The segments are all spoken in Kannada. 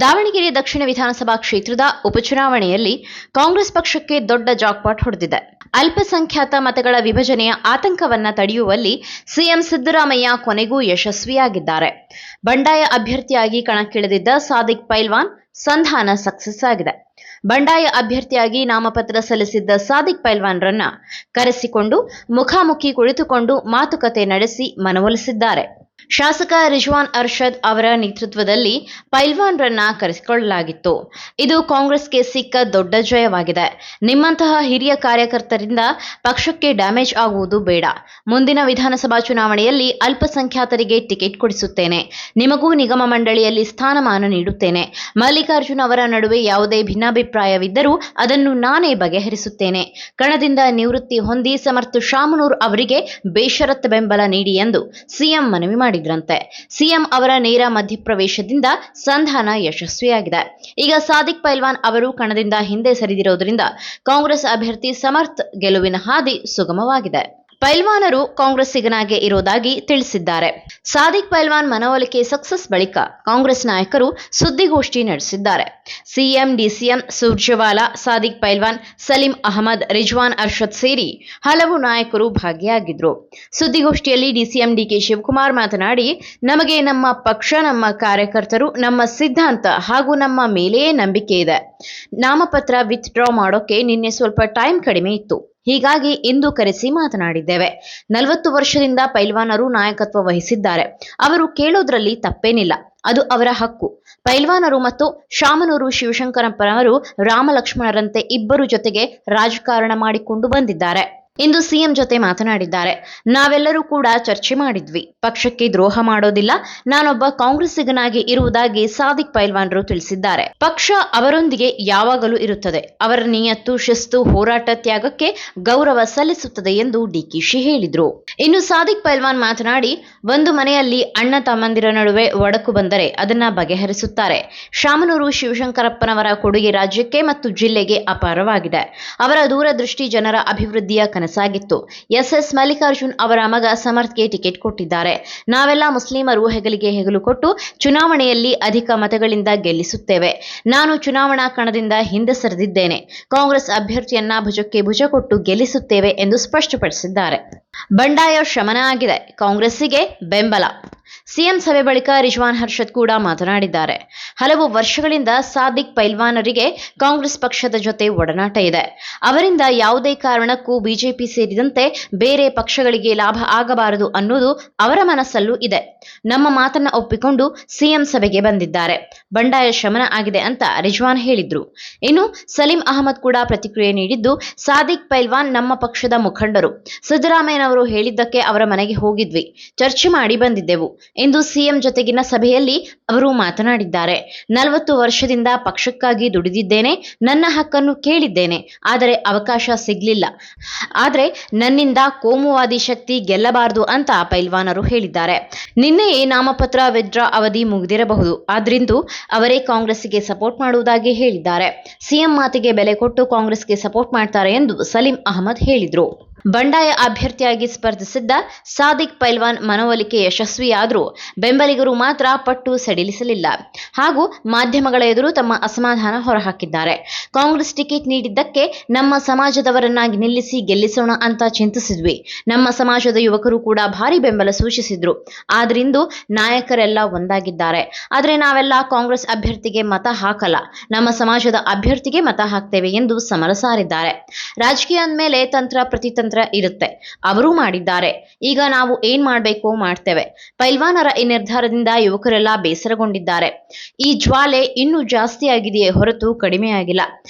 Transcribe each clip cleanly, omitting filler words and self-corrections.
ದಾವಣಗೆರೆ ದಕ್ಷಿಣ ವಿಧಾನಸಭಾ ಕ್ಷೇತ್ರದ ಉಪಚುನಾವಣೆಯಲ್ಲಿ ಕಾಂಗ್ರೆಸ್ ಪಕ್ಷಕ್ಕೆ ದೊಡ್ಡ ಜಾಕ್ಪಾಟ್ ಹೊಡೆದಿದೆ. ಅಲ್ಪಸಂಖ್ಯಾತ ಮತಗಳ ವಿಭಜನೆಯ ಆತಂಕವನ್ನ ತಡೆಯುವಲ್ಲಿ ಸಿಎಂ ಸಿದ್ದರಾಮಯ್ಯ ಕೊನೆಗೂ ಯಶಸ್ವಿಯಾಗಿದ್ದಾರೆ. ಬಂಡಾಯ ಅಭ್ಯರ್ಥಿಯಾಗಿ ಕಣಕ್ಕಿಳಿದಿದ್ದ ಸಾದಿಕ್ ಪೈಲ್ವಾನ್ ಸಂಧಾನ ಸಕ್ಸಸ್ ಆಗಿದೆ. ಬಂಡಾಯ ಅಭ್ಯರ್ಥಿಯಾಗಿ ನಾಮಪತ್ರ ಸಲ್ಲಿಸಿದ್ದ ಸಾದಿಕ್ ಪೈಲ್ವಾನ್ರನ್ನ ಕರೆಸಿಕೊಂಡು ಮುಖಾಮುಖಿ ಕುಳಿತುಕೊಂಡು ಮಾತುಕತೆ ನಡೆಸಿ ಮನವೊಲಿಸಿದ್ದಾರೆ. ಶಾಸಕ ರಿಜ್ವಾನ್ ಅರ್ಷದ್ ಅವರ ನೇತೃತ್ವದಲ್ಲಿ ಪೈಲ್ವಾನ್ರನ್ನ ಕರೆಸಿಕೊಳ್ಳಲಾಗಿತ್ತು. ಇದು ಕಾಂಗ್ರೆಸ್ಗೆ ಸಿಕ್ಕ ದೊಡ್ಡ ಜಯವಾಗಿದೆ. ನಿಮ್ಮಂತಹ ಹಿರಿಯ ಕಾರ್ಯಕರ್ತರಿಂದ ಪಕ್ಷಕ್ಕೆ ಡ್ಯಾಮೇಜ್ ಆಗುವುದು ಬೇಡ. ಮುಂದಿನ ವಿಧಾನಸಭಾ ಚುನಾವಣೆಯಲ್ಲಿ ಅಲ್ಪಸಂಖ್ಯಾತರಿಗೆ ಟಿಕೆಟ್ ಕೊಡಿಸುತ್ತೇನೆ. ನಿಮಗೂ ನಿಗಮ ಮಂಡಳಿಯಲ್ಲಿ ಸ್ಥಾನಮಾನ ನೀಡುತ್ತೇನೆ. ಮಲ್ಲಿಕಾರ್ಜುನ್ ಅವರ ನಡುವೆ ಯಾವುದೇ ಭಿನ್ನಾಭಿಪ್ರಾಯವಿದ್ದರೂ ಅದನ್ನು ನಾನೇ ಬಗೆಹರಿಸುತ್ತೇನೆ. ಕಣದಿಂದ ನಿವೃತ್ತಿ ಹೊಂದಿ ಸಮರ್ಥ ಶಾಮನೂರ್ ಅವರಿಗೆ ಬೇಷರತ್ ಬೆಂಬಲ ನೀಡಿ ಎಂದು ಸಿಎಂ ಮನವಿ ಮಾಡಿದ್ರಂತೆ. ಸಿಎಂ ಅವರ ನೇರ ಮಧ್ಯಪ್ರವೇಶದಿಂದ ಸಂಧಾನ ಯಶಸ್ವಿಯಾಗಿದೆ. ಈಗ ಸಾದಿಕ್ ಪೈಲ್ವಾನ್ ಅವರು ಕಣದಿಂದ ಹಿಂದೆ ಸರಿದಿರುವುದರಿಂದ ಕಾಂಗ್ರೆಸ್ ಅಭ್ಯರ್ಥಿ ಸಮರ್ಥ್ ಗೆಲುವಿನ ಹಾದಿ ಸುಗಮವಾಗಿದೆ. ಪೈಲ್ವಾನರು ಕಾಂಗ್ರೆಸ್ಸಿಗನಾಗೆ ಇರುವುದಾಗಿ ತಿಳಿಸಿದ್ದಾರೆ. ಸಾದಿಕ್ ಪೈಲ್ವಾನ್ ಮನವೊಲಿಕೆ ಸಕ್ಸಸ್ ಬಳಿಕ ಕಾಂಗ್ರೆಸ್ ನಾಯಕರು ಸುದ್ದಿಗೋಷ್ಠಿ ನಡೆಸಿದ್ದಾರೆ. ಸಿಎಂ, ಡಿಸಿಎಂ ಸುರ್ಜೇವಾಲಾ, ಸಾದಿಕ್ ಪೈಲ್ವಾನ್, ಸಲೀಂ ಅಹಮದ್, ರಿಜ್ವಾನ್ ಅರ್ಷದ್ ಸೇರಿ ಹಲವು ನಾಯಕರು ಭಾಗಿಯಾಗಿದ್ರು. ಸುದ್ದಿಗೋಷ್ಠಿಯಲ್ಲಿ ಡಿಸಿಎಂ ಡಿಕೆ ಶಿವಕುಮಾರ್ ಮಾತನಾಡಿ, ನಮಗೆ ನಮ್ಮ ಪಕ್ಷ, ನಮ್ಮ ಕಾರ್ಯಕರ್ತರು, ನಮ್ಮ ಸಿದ್ಧಾಂತ ಹಾಗೂ ನಮ್ಮ ಮೇಲೆಯೇ ನಂಬಿಕೆ ಇದೆ. ನಾಮಪತ್ರ ವಿತ್ಡ್ರಾ ಮಾಡೋಕೆ ನಿನ್ನೆ ಸ್ವಲ್ಪ ಟೈಮ್ ಕಡಿಮೆ ಇತ್ತು. ಹೀಗಾಗಿ ಇಂದು ಕರೆಸಿ ಮಾತನಾಡಿದ್ದೇವೆ. 40 ವರ್ಷದಿಂದ ಪೈಲ್ವಾನರು ನಾಯಕತ್ವ ವಹಿಸಿದ್ದಾರೆ. ಅವರು ಕೇಳೋದ್ರಲ್ಲಿ ತಪ್ಪೇನಿಲ್ಲ, ಅದು ಅವರ ಹಕ್ಕು. ಪೈಲ್ವಾನರು ಮತ್ತು ಶಾಮನೂರು ಶಿವಶಂಕರಪ್ಪನವರು ರಾಮಲಕ್ಷ್ಮಣರಂತೆ ಇಬ್ಬರು ಜೊತೆಗೆ ರಾಜಕಾರಣ ಮಾಡಿಕೊಂಡು ಬಂದಿದ್ದಾರೆ. ಇಂದು ಸಿಎಂ ಜೊತೆ ಮಾತನಾಡಿದ್ದಾರೆ. ನಾವೆಲ್ಲರೂ ಕೂಡ ಚರ್ಚೆ ಮಾಡಿದ್ವಿ. ಪಕ್ಷಕ್ಕೆ ದ್ರೋಹ ಮಾಡೋದಿಲ್ಲ. ನಾನೊಬ್ಬ ಕಾಂಗ್ರೆಸ್ಸಿಗನಾಗಿ ಇರುವುದಾಗಿ ಸಾದಿಕ್ ಪೈಲ್ವಾನ್ರು ತಿಳಿಸಿದ್ದಾರೆ. ಪಕ್ಷ ಅವರೊಂದಿಗೆ ಯಾವಾಗಲೂ ಇರುತ್ತದೆ. ಅವರ ನಿಯತ್ತು, ಶಿಸ್ತು, ಹೋರಾಟ, ತ್ಯಾಗಕ್ಕೆ ಗೌರವ ಸಲ್ಲಿಸುತ್ತದೆ ಎಂದು ಡಿಕೆಶಿ ಹೇಳಿದ್ರು. ಇನ್ನು ಸಾದಿಕ್ ಪೈಲ್ವಾನ್ ಮಾತನಾಡಿ, ಒಂದು ಮನೆಯಲ್ಲಿ ಅಣ್ಣ ತಮ್ಮಂದಿರ ನಡುವೆ ಒಡಕು ಬಂದರೆ ಅದನ್ನ ಬಗೆಹರಿಸುತ್ತಾರೆ. ಶಾಮನೂರು ಶಿವಶಂಕರಪ್ಪನವರ ಕೊಡುಗೆ ರಾಜ್ಯಕ್ಕೆ ಮತ್ತು ಜಿಲ್ಲೆಗೆ ಅಪಾರವಾಗಿದೆ. ಅವರ ದೂರದೃಷ್ಟಿ ಜನರ ಅಭಿವೃದ್ಧಿಯ ಕನಸಾಗಿತ್ತು. ಎಸ್ ಮಲ್ಲಿಕಾರ್ಜುನ್ ಅವರ ಮಗ ಸಮರ್ಥ್ಗೆ ಟಿಕೆಟ್ ಕೊಟ್ಟಿದ್ದಾರೆ. ನಾವೆಲ್ಲ ಮುಸ್ಲಿಮರು ಹೆಗಲಿಗೆ ಹೆಗಲು ಕೊಟ್ಟು ಚುನಾವಣೆಯಲ್ಲಿ ಅಧಿಕ ಮತಗಳಿಂದ ಗೆಲ್ಲಿಸುತ್ತೇವೆ. ನಾನು ಚುನಾವಣಾ ಕಣದಿಂದ ಹಿಂದೆ ಸರಿದಿದ್ದೇನೆ. ಕಾಂಗ್ರೆಸ್ ಅಭ್ಯರ್ಥಿಯನ್ನ ಭುಜಕ್ಕೆ ಭುಜ ಕೊಟ್ಟು ಗೆಲ್ಲಿಸುತ್ತೇವೆ ಎಂದು ಸ್ಪಷ್ಟಪಡಿಸಿದ್ದಾರೆ. ಬಂಡಾಯ ಶಮನ ಆಗಿದೆ, ಕಾಂಗ್ರೆಸ್ಸಿಗೆ ಬೆಂಬಲ. ಸಿಎಂ ಸಭೆ ಬಳಿಕ ರಿಜ್ವಾನ್ ಅರ್ಷದ್ ಕೂಡ ಮಾತನಾಡಿದ್ದಾರೆ. ಹಲವು ವರ್ಷಗಳಿಂದ ಸಾದಿಕ್ ಪೈಲ್ವಾನರಿಗೆ ಕಾಂಗ್ರೆಸ್ ಪಕ್ಷದ ಜೊತೆ ಒಡನಾಟ ಇದೆ. ಅವರಿಂದ ಯಾವುದೇ ಕಾರಣಕ್ಕೂ ಬಿಜೆಪಿ ಸೇರಿದಂತೆ ಬೇರೆ ಪಕ್ಷಗಳಿಗೆ ಲಾಭ ಆಗಬಾರದು ಅನ್ನೋದು ಅವರ ಮನಸ್ಸಲ್ಲೂ ಇದೆ. ನಮ್ಮ ಮಾತನ್ನ ಒಪ್ಪಿಕೊಂಡು ಸಿಎಂ ಸಭೆಗೆ ಬಂದಿದ್ದಾರೆ. ಬಂಡಾಯ ಶಮನ ಆಗಿದೆ ಅಂತ ರಿಜ್ವಾನ್ ಹೇಳಿದ್ರು. ಇನ್ನು ಸಲೀಂ ಅಹಮದ್ ಕೂಡ ಪ್ರತಿಕ್ರಿಯೆ ನೀಡಿದ್ದು, ಸಾದಿಕ್ ಪೈಲ್ವಾನ್ ನಮ್ಮ ಪಕ್ಷದ ಮುಖಂಡರು. ಸಿದ್ದರಾಮಯ್ಯನವರು ಹೇಳಿದ್ದಕ್ಕೆ ಅವರ ಮನೆಗೆ ಹೋಗಿದ್ವಿ, ಚರ್ಚೆ ಮಾಡಿ ಬಂದಿದ್ದೆವು ಎಂದು ಸಿಎಂ ಜೊತೆಗಿನ ಸಭೆಯಲ್ಲಿ ಅವರು ಮಾತನಾಡಿದ್ದಾರೆ. 40 ವರ್ಷದಿಂದ ಪಕ್ಷಕ್ಕಾಗಿ ದುಡಿದಿದ್ದೇನೆ. ನನ್ನ ಹಕ್ಕನ್ನು ಕೇಳಿದ್ದೇನೆ. ಆದರೆ ಅವಕಾಶ ಸಿಗ್ಲಿಲ್ಲ. ಆದ್ರೆ ನನ್ನಿಂದ ಕೋಮುವಾದಿ ಶಕ್ತಿ ಗೆಲ್ಲಬಾರದು ಅಂತ ಪೈಲ್ವಾನರು ಹೇಳಿದ್ದಾರೆ. ನಿನ್ನೆಯೇ ನಾಮಪತ್ರ ವಿತ್ಡ್ರಾ ಅವಧಿ ಮುಗಿದಿರಬಹುದು. ಆದ್ರಿಂದು ಅವರೇ ಕಾಂಗ್ರೆಸ್ಗೆ ಸಪೋರ್ಟ್ ಮಾಡುವುದಾಗಿ ಹೇಳಿದ್ದಾರೆ. ಸಿಎಂ ಮಾತಿಗೆ ಬೆಲೆ ಕೊಟ್ಟು ಕಾಂಗ್ರೆಸ್ಗೆ ಸಪೋರ್ಟ್ ಮಾಡ್ತಾರೆ ಎಂದು ಸಲೀಂ ಅಹಮದ್ ಹೇಳಿದ್ರು. ಬಂಡಾಯ ಅಭ್ಯರ್ಥಿಯಾಗಿ ಸ್ಪರ್ಧಿಸಿದ್ದ ಸಾದಿಕ್ ಪೈಲ್ವಾನ್ ಮನವೊಲಿಕೆ ಯಶಸ್ವಿಯಾದರೂ ಬೆಂಬಲಿಗರು ಮಾತ್ರ ಪಟ್ಟು ಸಡಿಲಿಸಲಿಲ್ಲ ಹಾಗೂ ಮಾಧ್ಯಮಗಳ ಎದುರು ತಮ್ಮ ಅಸಮಾಧಾನ ಹೊರಹಾಕಿದ್ದಾರೆ. ಕಾಂಗ್ರೆಸ್ ಟಿಕೆಟ್ ನೀಡಿದ್ದಕ್ಕೆ ನಮ್ಮ ಸಮಾಜದವರನ್ನಾಗಿ ನಿಲ್ಲಿಸಿ ಗೆಲ್ಲಿಸೋಣ ಅಂತ ಚಿಂತಿಸಿದ್ವಿ. ನಮ್ಮ ಸಮಾಜದ ಯುವಕರು ಕೂಡ ಭಾರಿ ಬೆಂಬಲ ಸೂಚಿಸಿದ್ರು. ಆದ್ರಿಂದು ನಾಯಕರೆಲ್ಲ ಒಂದಾಗಿದ್ದಾರೆ. ಆದ್ರೆ ನಾವೆಲ್ಲ ಕಾಂಗ್ರೆಸ್ ಅಭ್ಯರ್ಥಿಗೆ ಮತ ಹಾಕಲ್ಲ, ನಮ್ಮ ಸಮಾಜದ ಅಭ್ಯರ್ಥಿಗೆ ಮತ ಹಾಕ್ತೇವೆ ಎಂದು ಸಮರ ಸಾರಿದ್ದಾರೆ. ರಾಜಕೀಯ ಅಂದಮೇಲೆ ತಂತ್ರ ಪ್ರತಿತಂತ್ರ ಇರುತ್ತೆ. ಅವರೂ ಮಾಡಿದ್ದಾರೆ. ಈಗ ನಾವು ಏನ್ ಮಾಡಬೇಕು ಮಾಡ್ತೇವೆ. ಪೈಲ್ವಾನರ ಈ ನಿರ್ಧಾರದಿಂದ ಯುವಕರೆಲ್ಲ ಬೇಸರಗೊಂಡಿದ್ದಾರೆ. ಈ ಜ್ವಾಲೆ ಇನ್ನೂ ಜಾಸ್ತಿ ಆಗಿದೆಯೇ ಹೊರತು ಕಡಿಮೆ ಆಗಿಲ್ಲ.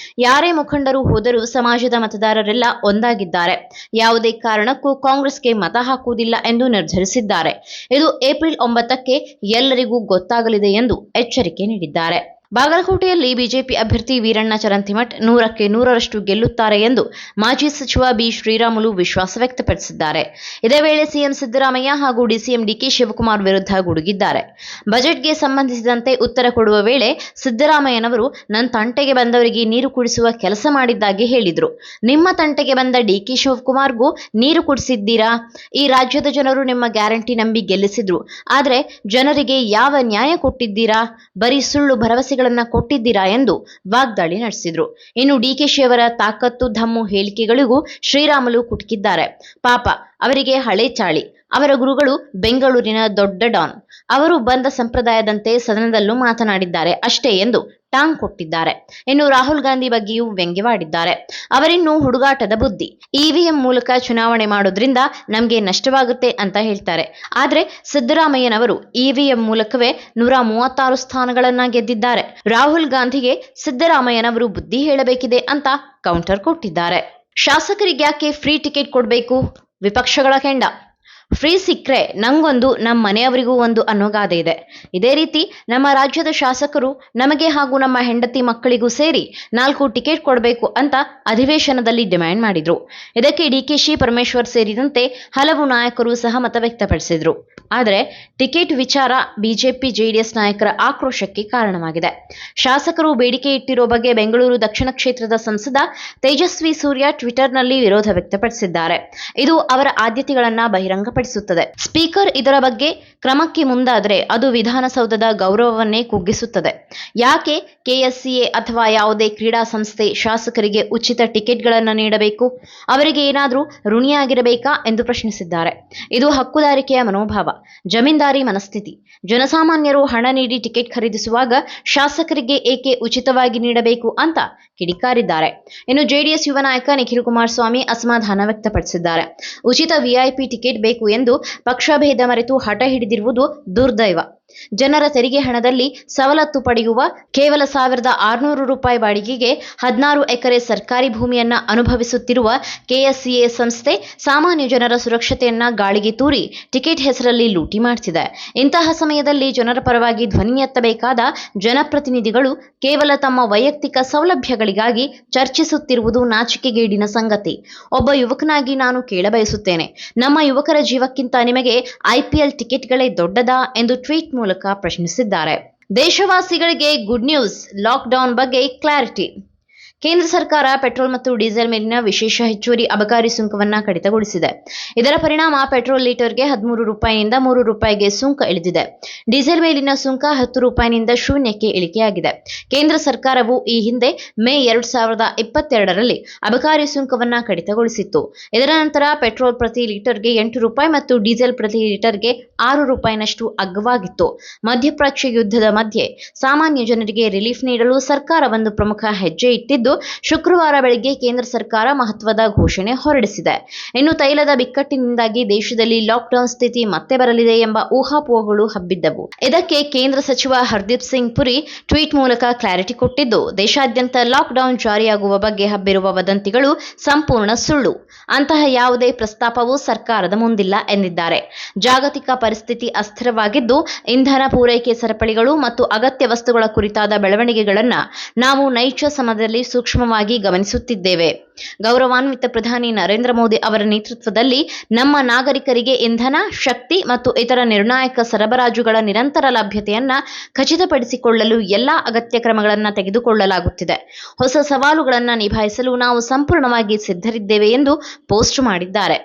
ಯಾರೇ ಮುಖಂಡರು ಹೋದರೂ ಸಮಾಜದ ಮತದಾರರೆಲ್ಲ ಒಂದಾಗಿದ್ದಾರೆ. ಯಾವುದೇ ಕಾರಣಕ್ಕೂ ಕಾಂಗ್ರೆಸ್ಗೆ ಮತ ಹಾಕುವುದಿಲ್ಲ ಎಂದು ನಿರ್ಧರಿಸಿದ್ದಾರೆ. ಇದು ಏಪ್ರಿಲ್ 9ಕ್ಕೆ ಎಲ್ಲರಿಗೂ ಗೊತ್ತಾಗಲಿದೆ ಎಂದು ಎಚ್ಚರಿಕೆ ನೀಡಿದ್ದಾರೆ. ಬಾಗಲಕೋಟೆಯಲ್ಲಿ ಬಿಜೆಪಿ ಅಭ್ಯರ್ಥಿ ವೀರಣ್ಣ ಚರಂತಿಮಠ್ 100ಕ್ಕೆ 100ರಷ್ಟು ಗೆಲ್ಲುತ್ತಾರೆ ಎಂದು ಮಾಜಿ ಸಚಿವ ಬಿ ಶ್ರೀರಾಮುಲು ವಿಶ್ವಾಸ ವ್ಯಕ್ತಪಡಿಸಿದ್ದಾರೆ. ಇದೇ ವೇಳೆ ಸಿಎಂ ಸಿದ್ದರಾಮಯ್ಯ ಹಾಗೂ ಡಿಸಿಎಂ ಡಿಕೆ ಶಿವಕುಮಾರ್ ವಿರುದ್ಧ ಗುಡುಗಿದ್ದಾರೆ. ಬಜೆಟ್ಗೆ ಸಂಬಂಧಿಸಿದಂತೆ ಉತ್ತರ ಕೊಡುವ ವೇಳೆ ಸಿದ್ದರಾಮಯ್ಯನವರು ನನ್ನ ತಂಟೆಗೆ ಬಂದವರಿಗೆ ನೀರು ಕುಡಿಸುವ ಕೆಲಸ ಮಾಡಿದ್ದಾಗಿ ಹೇಳಿದ್ರು. ನಿಮ್ಮ ತಂಟೆಗೆ ಬಂದ ಡಿಕೆ ಶಿವಕುಮಾರ್ಗೂ ನೀರು ಕುಡಿಸಿದ್ದೀರಾ? ಈ ರಾಜ್ಯದ ಜನರು ನಿಮ್ಮ ಗ್ಯಾರಂಟಿ ನಂಬಿ ಗೆಲ್ಲಿಸಿದ್ರು. ಆದ್ರೆ ಜನರಿಗೆ ಯಾವ ನ್ಯಾಯ ಕೊಟ್ಟಿದ್ದೀರಾ? ಬರೀ ಸುಳ್ಳು ಭರವಸೆ ಹೇಳಿಕೆಗಳನ್ನ ಕೊಟ್ಟಿದ್ದೀರಾ ಎಂದು ವಾಗ್ದಾಳಿ ನಡೆಸಿದ್ರು. ಇನ್ನು ಡಿಕೆಶಿ ಅವರ ತಾಕತ್ತು ಧಮ್ಮು ಹೇಳಿಕೆಗಳಿಗೂ ಶ್ರೀರಾಮುಲು ಕುಟುಕಿದ್ದಾರೆ. ಪಾಪ ಅವರಿಗೆ ಹಳೆ ಚಾಳಿ. ಅವರ ಗುರುಗಳು ಬೆಂಗಳೂರಿನ ದೊಡ್ಡ ಡಾನ್. ಅವರು ಬಂದ ಸಂಪ್ರದಾಯದಂತೆ ಸದನದಲ್ಲೂ ಮಾತನಾಡಿದ್ದಾರೆ ಅಷ್ಟೇ ಎಂದು ಟಾಂಗ್ ಕೊಟ್ಟಿದ್ದಾರೆ. ಇನ್ನು ರಾಹುಲ್ ಗಾಂಧಿ ಬಗ್ಗೆಯೂ ವ್ಯಂಗ್ಯವಾಡಿದ್ದಾರೆ. ಅವರಿನ್ನೂ ಹುಡುಗಾಟದ ಬುದ್ಧಿ. ಇವಿಎಂ ಮೂಲಕ ಚುನಾವಣೆ ಮಾಡೋದ್ರಿಂದ ನಮಗೆ ನಷ್ಟವಾಗುತ್ತೆ ಅಂತ ಹೇಳ್ತಾರೆ. ಆದ್ರೆ ಸಿದ್ದರಾಮಯ್ಯನವರು ಇವಿಎಂ ಮೂಲಕವೇ 136 ಸ್ಥಾನಗಳನ್ನ ಗೆದ್ದಿದ್ದಾರೆ. ರಾಹುಲ್ ಗಾಂಧಿಗೆ ಸಿದ್ದರಾಮಯ್ಯನವರು ಬುದ್ಧಿ ಹೇಳಬೇಕಿದೆ ಅಂತ ಕೌಂಟರ್ ಕೊಟ್ಟಿದ್ದಾರೆ. ಶಾಸಕರಿಗೆ ಯಾಕೆ ಫ್ರೀ ಟಿಕೆಟ್ ಕೊಡಬೇಕು? ವಿಪಕ್ಷಗಳ ಕೆಂಡ. ಫ್ರೀ ಸಿಕ್ಕರೆ ನಂಗೊಂದು, ನಮ್ಮ ಮನೆಯವರಿಗೂ ಒಂದು ಅನ್ನೋ ಗಾದೆ ಇದೆ. ಇದೇ ರೀತಿ ನಮ್ಮ ರಾಜ್ಯದ ಶಾಸಕರು ನಮಗೆ ಹಾಗೂ ನಮ್ಮ ಹೆಂಡತಿ ಮಕ್ಕಳಿಗೂ ಸೇರಿ 4 ಟಿಕೆಟ್ ಕೊಡಬೇಕು ಅಂತ ಅಧಿವೇಶನದಲ್ಲಿ ಡಿಮ್ಯಾಂಡ್ ಮಾಡಿದ್ರು. ಇದಕ್ಕೆ ಡಿಕೆಶಿ, ಪರಮೇಶ್ವರ್ ಸೇರಿದಂತೆ ಹಲವು ನಾಯಕರು ಸಹಮತ ವ್ಯಕ್ತಪಡಿಸಿದ್ರು. ಆದರೆ ಟಿಕೆಟ್ ವಿಚಾರ ಬಿಜೆಪಿ ಜೆಡಿಎಸ್ ನಾಯಕರ ಆಕ್ರೋಶಕ್ಕೆ ಕಾರಣವಾಗಿದೆ. ಶಾಸಕರು ಬೇಡಿಕೆ ಇಟ್ಟಿರೋ ಬಗ್ಗೆ ಬೆಂಗಳೂರು ದಕ್ಷಿಣ ಕ್ಷೇತ್ರದ ಸಂಸದ ತೇಜಸ್ವಿ ಸೂರ್ಯ ಟ್ವಿಟರ್ನಲ್ಲಿ ವಿರೋಧ ವ್ಯಕ್ತಪಡಿಸಿದ್ದಾರೆ. ಇದು ಅವರ ಆದ್ಯತೆಗಳನ್ನ ಬಹಿರಂಗಪಡಿಸುತ್ತದೆ. ಸ್ಪೀಕರ್ ಇದರ ಬಗ್ಗೆ ಕ್ರಮಕ್ಕೆ ಮುಂದಾದರೆ ಅದು ವಿಧಾನಸೌಧದ ಗೌರವವನ್ನೇ ಕುಗ್ಗಿಸುತ್ತದೆ. ಯಾಕೆ ಕೆಎಸ್ಸಿಎ ಅಥವಾ ಯಾವುದೇ ಕ್ರೀಡಾ ಸಂಸ್ಥೆ ಶಾಸಕರಿಗೆ ಉಚಿತ ಟಿಕೆಟ್ಗಳನ್ನು ನೀಡಬೇಕು? ಅವರಿಗೆ ಏನಾದರೂ ಋಣಿಯಾಗಿರಬೇಕಾ ಎಂದು ಪ್ರಶ್ನಿಸಿದ್ದಾರೆ. ಇದು ಹಕ್ಕುದಾರಿಕೆಯ ಮನೋಭಾವ, ಜಮೀನ್ದಾರಿ ಮನಸ್ಥಿತಿ. ಜನಸಾಮಾನ್ಯರು ಹಣ ನೀಡಿ ಟಿಕೆಟ್ ಖರೀದಿಸುವಾಗ ಶಾಸಕರಿಗೆ ಏಕೆ ಉಚಿತವಾಗಿ ನೀಡಬೇಕು ಅಂತ ಕಿಡಿಕಾರಿದ್ದಾರೆ. ಇನ್ನು ಜೆಡಿಎಸ್ ಯುವ ನಾಯಕ ನಿಖಿಲ್ ಕುಮಾರಸ್ವಾಮಿ ಅಸಮಾಧಾನ ವ್ಯಕ್ತಪಡಿಸಿದ್ದಾರೆ. ಉಚಿತ ವಿಐಪಿ ಟಿಕೆಟ್ ಬೇಕು ಎಂದು ಪಕ್ಷಭೇದ ಮರೆತು ಹಠ ಹಿಡಿದಿರುವುದು ದುರ್ದೈವ. ಜನರ ತೆರಿಗೆ ಹಣದಲ್ಲಿ ಸವಲತ್ತು ಪಡೆಯುವ ಕೇವಲ 1600 ರೂಪಾಯಿ ಬಾಡಿಗೆಗೆ 16 ಎಕರೆ ಸರ್ಕಾರಿ ಭೂಮಿಯನ್ನ ಅನುಭವಿಸುತ್ತಿರುವ ಕೆಎಸ್ಸಿಎ ಸಂಸ್ಥೆ ಸಾಮಾನ್ಯ ಜನರ ಸುರಕ್ಷತೆಯನ್ನ ಗಾಳಿಗೆ ತೂರಿ ಟಿಕೆಟ್ ಹೆಸರಲ್ಲಿ ಲೂಟಿ ಮಾಡ್ತಿದೆ. ಇಂತಹ ಸಮಯದಲ್ಲಿ ಜನರ ಪರವಾಗಿ ಧ್ವನಿ ಎತ್ತಬೇಕಾದ ಜನಪ್ರತಿನಿಧಿಗಳು ಕೇವಲ ತಮ್ಮ ವೈಯಕ್ತಿಕ ಸೌಲಭ್ಯಗಳಿಗಾಗಿ ಚರ್ಚಿಸುತ್ತಿರುವುದು ನಾಚಿಕೆಗೇಡಿನ ಸಂಗತಿ. ಒಬ್ಬ ಯುವಕನಾಗಿ ನಾನು ಕೇಳಬಯಸುತ್ತೇನೆ, ನಮ್ಮ ಯುವಕರ ಜೀವಕ್ಕಿಂತ ನಿಮಗೆ ಐಪಿಎಲ್ ಟಿಕೆಟ್ಗಳೇ ದೊಡ್ಡದಾ ಎಂದು ಟ್ವೀಟ್ ಮೂಲಕ ಪ್ರಶ್ನಿಸಿದ್ದಾರೆ. ದೇಶವಾಸಿಗಳಿಗೆ ಗುಡ್ ನ್ಯೂಸ್, ಲಾಕ್ಡೌನ್ ಬಗ್ಗೆ ಕ್ಲಾರಿಟಿ. ಕೇಂದ್ರ ಸರ್ಕಾರ ಪೆಟ್ರೋಲ್ ಮತ್ತು ಡೀಸೆಲ್ ಮೇಲಿನ ವಿಶೇಷ ಹೆಚ್ಚುವರಿ ಅಬಕಾರಿ ಸುಂಕವನ್ನ ಕಡಿತಗೊಳಿಸಿದೆ. ಇದರ ಪರಿಣಾಮ ಪೆಟ್ರೋಲ್ ಲೀಟರ್ಗೆ 13 ರೂಪಾಯಿನಿಂದ 3 ರೂಪಾಯಿಗೆ ಸುಂಕ ಇಳಿದಿದೆ. ಡೀಸೆಲ್ ಮೇಲಿನ ಸುಂಕ 10 ರೂಪಾಯಿನಿಂದ ಶೂನ್ಯಕ್ಕೆ ಇಳಿಕೆಯಾಗಿದೆ. ಕೇಂದ್ರ ಸರ್ಕಾರವು ಈ ಹಿಂದೆ ಮೇ 2022ರಲ್ಲಿ ಅಬಕಾರಿ ಸುಂಕವನ್ನ ಕಡಿತಗೊಳಿಸಿತ್ತು. ಇದರ ನಂತರ ಪೆಟ್ರೋಲ್ ಪ್ರತಿ ಲೀಟರ್ಗೆ 8 ರೂಪಾಯಿ ಮತ್ತು ಡೀಸೆಲ್ ಪ್ರತಿ ಲೀಟರ್ಗೆ 6 ರೂಪಾಯಿನಷ್ಟು ಅಗ್ಗವಾಗಿತ್ತು. ಮಧ್ಯಪ್ರಾಚ್ಯ ಯುದ್ಧದ ಮಧ್ಯೆ ಸಾಮಾನ್ಯ ಜನರಿಗೆ ರಿಲೀಫ್ ನೀಡಲು ಸರ್ಕಾರ ಒಂದು ಪ್ರಮುಖ ಹೆಜ್ಜೆ ಇಟ್ಟಿದ್ದು ಶುಕ್ರವಾರ ಬೆಳಗ್ಗೆ ಕೇಂದ್ರ ಸರ್ಕಾರ ಮಹತ್ವದ ಘೋಷಣೆ ಹೊರಡಿಸಿದೆ. ಇನ್ನು ತೈಲದ ಬಿಕ್ಕಟ್ಟಿನಿಂದಾಗಿ ದೇಶದಲ್ಲಿ ಲಾಕ್ಡೌನ್ ಸ್ಥಿತಿ ಮತ್ತೆ ಬರಲಿದೆ ಎಂಬ ಊಹಾಪೋಹಗಳು ಹಬ್ಬಿದ್ದವು. ಇದಕ್ಕೆ ಕೇಂದ್ರ ಸಚಿವ ಹರ್ದೀಪ್ ಸಿಂಗ್ ಪುರಿ ಟ್ವೀಟ್ ಮೂಲಕ ಕ್ಲಾರಿಟಿ ಕೊಟ್ಟಿದ್ದು, ದೇಶಾದ್ಯಂತ ಲಾಕ್ಡೌನ್ ಜಾರಿಯಾಗುವ ಬಗ್ಗೆ ಹಬ್ಬಿರುವ ವದಂತಿಗಳು ಸಂಪೂರ್ಣ ಸುಳ್ಳು. ಅಂತಹ ಯಾವುದೇ ಪ್ರಸ್ತಾಪವೂ ಸರ್ಕಾರದ ಮುಂದಿಲ್ಲ ಎಂದಿದ್ದಾರೆ. ಜಾಗತಿಕ ಪರಿಸ್ಥಿತಿ ಅಸ್ಥಿರವಾಗಿದ್ದು, ಇಂಧನ ಪೂರೈಕೆ ಸರಪಳಿಗಳು ಮತ್ತು ಅಗತ್ಯ ವಸ್ತುಗಳ ಕುರಿತಾದ ಬೆಳವಣಿಗೆಗಳನ್ನು ನಾವು ನೈಜ ಸಮಯದಲ್ಲಿ ಸೂಕ್ಷ್ಮವಾಗಿ ಗಮನಿಸುತ್ತಿದ್ದೇವೆ. ಗೌರವಾನ್ವಿತ ಪ್ರಧಾನಿ ನರೇಂದ್ರ ಮೋದಿ ಅವರ ನೇತೃತ್ವದಲ್ಲಿ ನಮ್ಮ ನಾಗರಿಕರಿಗೆ ಇಂಧನ, ಶಕ್ತಿ ಮತ್ತು ಇತರ ನಿರ್ಣಾಯಕ ಸರಬರಾಜುಗಳ ನಿರಂತರ ಲಭ್ಯತೆಯನ್ನ ಖಚಿತಪಡಿಸಿಕೊಳ್ಳಲು ಎಲ್ಲಾ ಅಗತ್ಯ ಕ್ರಮಗಳನ್ನು ತೆಗೆದುಕೊಳ್ಳಲಾಗುತ್ತಿದೆ. ಹೊಸ ಸವಾಲುಗಳನ್ನು ನಿಭಾಯಿಸಲು ನಾವು ಸಂಪೂರ್ಣವಾಗಿ ಸಿದ್ಧರಿದ್ದೇವೆ ಎಂದು ಪೋಸ್ಟ್ ಮಾಡಿದ್ದಾರೆ.